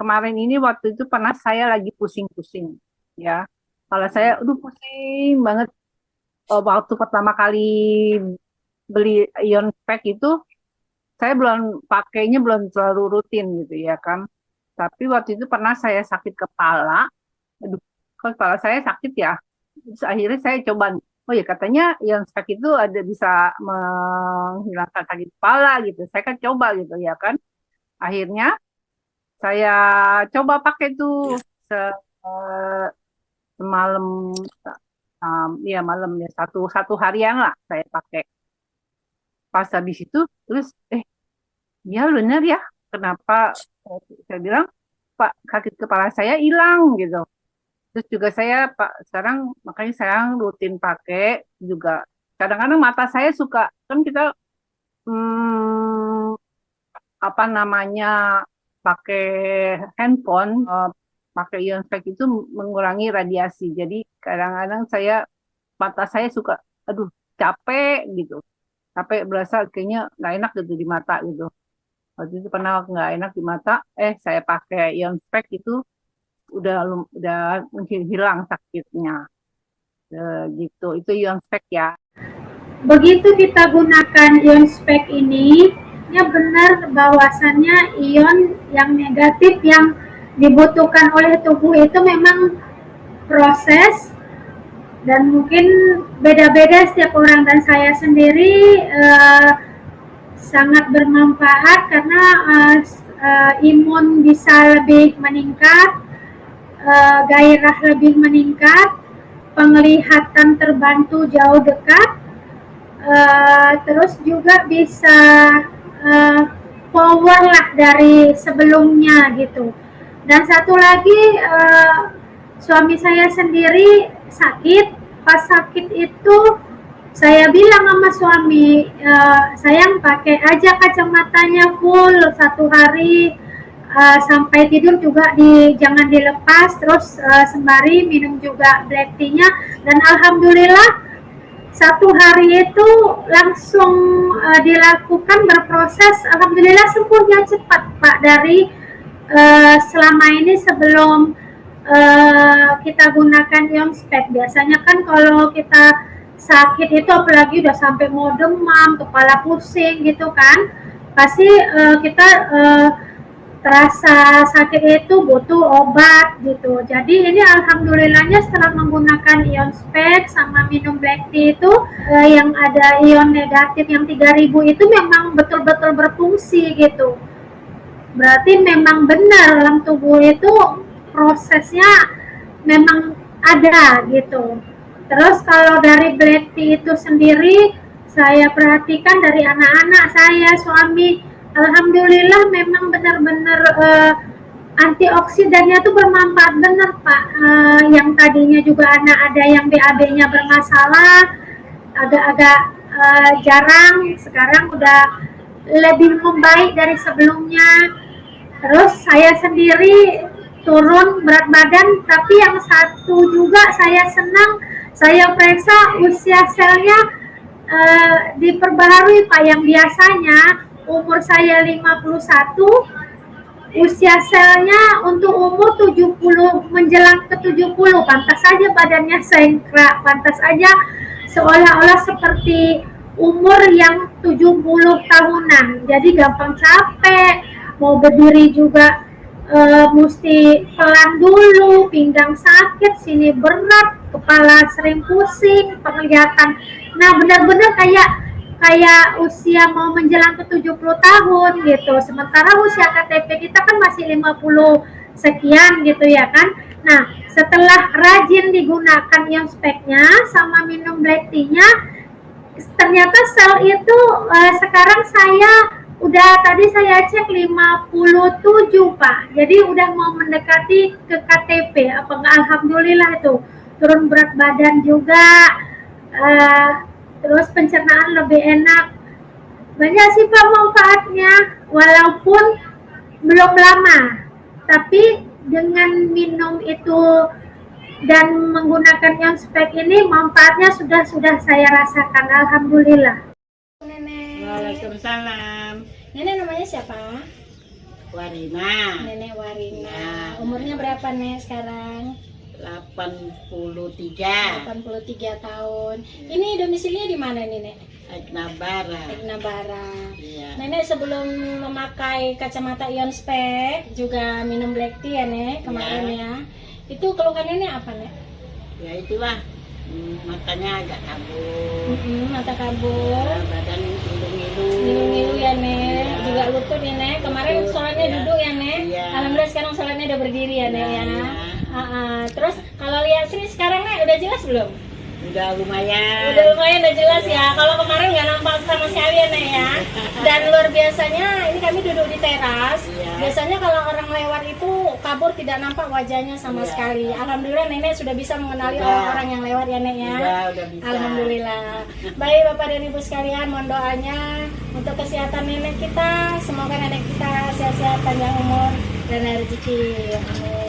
kemarin ini waktu itu pernah saya lagi pusing-pusing ya. Kalau saya aduh pusing banget waktu pertama kali beli ion pack itu saya belum pakainya belum terlalu rutin gitu ya kan. Tapi waktu itu pernah saya sakit kepala. Aduh, kok kepala saya sakit ya. Terus akhirnya saya coba, oh ya katanya ion pack itu ada bisa menghilangkan sakit kepala gitu. Saya kan coba gitu ya kan. Akhirnya saya coba pakai tuh se eh, semalam, ya malam ya satu satu harian lah saya pakai. Pas habis itu terus ya benar ya, kenapa saya bilang Pak sakit kepala saya hilang gitu. Terus juga saya Pak sekarang makanya saya rutin pakai juga. Kadang-kadang mata saya suka kan kita hmm, apa namanya pakai handphone, pakai ion pack itu mengurangi radiasi. Jadi kadang-kadang mata saya suka aduh capek gitu. Capek berasa kayaknya nggak enak gitu di mata gitu. Waktu itu pernah nggak enak di mata, saya pakai ion pack itu udah hilang sakitnya. Gitu. Itu ion pack ya. Begitu kita gunakan ion spek ini, ya benar bahwasannya ion yang negatif yang dibutuhkan oleh tubuh itu memang proses dan mungkin beda-beda setiap orang, dan saya sendiri sangat bermanfaat karena imun bisa lebih meningkat, gairah lebih meningkat, penglihatan terbantu jauh dekat, terus juga bisa uh, power lah dari sebelumnya gitu. Dan satu lagi, suami saya sendiri sakit. Pas sakit itu saya bilang sama suami, sayang pakai aja kacamatanya full satu hari, sampai tidur juga jangan dilepas, terus sembari minum juga black tea-nya, dan alhamdulillah satu hari itu langsung dilakukan berproses, alhamdulillah sembuhnya cepat Pak, dari selama ini sebelum kita gunakan ion spek. Biasanya kan kalau kita sakit itu apalagi udah sampai mau demam, kepala pusing gitu kan, pasti kita terasa sakit itu butuh obat gitu. Jadi ini alhamdulillahnya setelah menggunakan ion spek sama minum black tea itu, yang ada ion negatif yang 3000 itu memang betul-betul berfungsi gitu. Berarti memang benar dalam tubuh itu prosesnya memang ada gitu. Terus kalau dari black tea itu sendiri, saya perhatikan dari anak-anak saya, suami, alhamdulillah memang benar-benar antioksidannya tuh bermanfaat benar Pak. Yang tadinya juga anak ada yang BAB-nya bermasalah, agak-agak jarang, sekarang udah lebih membaik dari sebelumnya. Terus saya sendiri turun berat badan, tapi yang satu juga saya senang, saya periksa usia selnya diperbaharui Pak. Yang biasanya umur saya 51, usia selnya untuk umur 70 menjelang ke 70, pantas saja badannya sengkrak, pantas aja seolah-olah seperti umur yang 70 tahunan. Jadi gampang capek, mau berdiri juga mesti pelan dulu, pinggang sakit, sini berat, kepala sering pusing, penglihatan. Nah, benar-benar kayak usia mau menjelang ke 70 tahun gitu. Sementara usia KTP kita kan masih 50 sekian gitu ya kan. Nah, setelah rajin digunakan yang speknya sama minum black tea-nya, ternyata sel itu sekarang saya udah, tadi saya cek 57 Pak. Jadi udah mau mendekati ke KTP. Apa enggak, alhamdulillah itu. Turun berat badan juga, terus pencernaan lebih enak. Banyak sih Pak manfaatnya, walaupun belum lama. Tapi dengan minum itu dan menggunakan yang spek ini, manfaatnya sudah saya rasakan, alhamdulillah. Nenek. Waalaikumsalam. Nenek namanya siapa? Warina. Nenek Warina. Ya. Umurnya berapa Nek sekarang? 83. 83 tahun. Ini domisilinya di mana nih Nek? Eknabara. Eknabara. Iya. Nenek sebelum memakai kacamata ion spek juga minum black tea ya Nek kemarin ya. Itu keluhannya Nek apa Nek? Ya itulah, matanya agak kabur, Mata kabur, badan ngilu-ngilu. ngilu-ngilu ya Nek, Iya. juga lutut ya Nek. Kemarin Lutut, sholatnya iya. duduk ya Nek. Iya. Alhamdulillah sekarang sholatnya udah berdiri ya Nek ya. Iya. Terus kalau lihat Sri sekarang Nek udah jelas belum? Udah lumayan. Udah lumayan udah jelas ya. Kalau kemarin nggak nampak sama sekali ya Nek ya. Dan luar biasanya ini kami duduk di teras. Iya. Biasanya kalau orang lewat itu kabur tidak nampak wajahnya sama Iya. sekali. Alhamdulillah Nenek sudah bisa mengenali Udah. orang-orang yang lewat ya Nek ya. Udah bisa. Alhamdulillah. Baik Bapak dan Ibu sekalian, mohon doanya untuk kesehatan nenek kita. Semoga nenek kita sehat-sehat, panjang umur dan rezeki. Amin.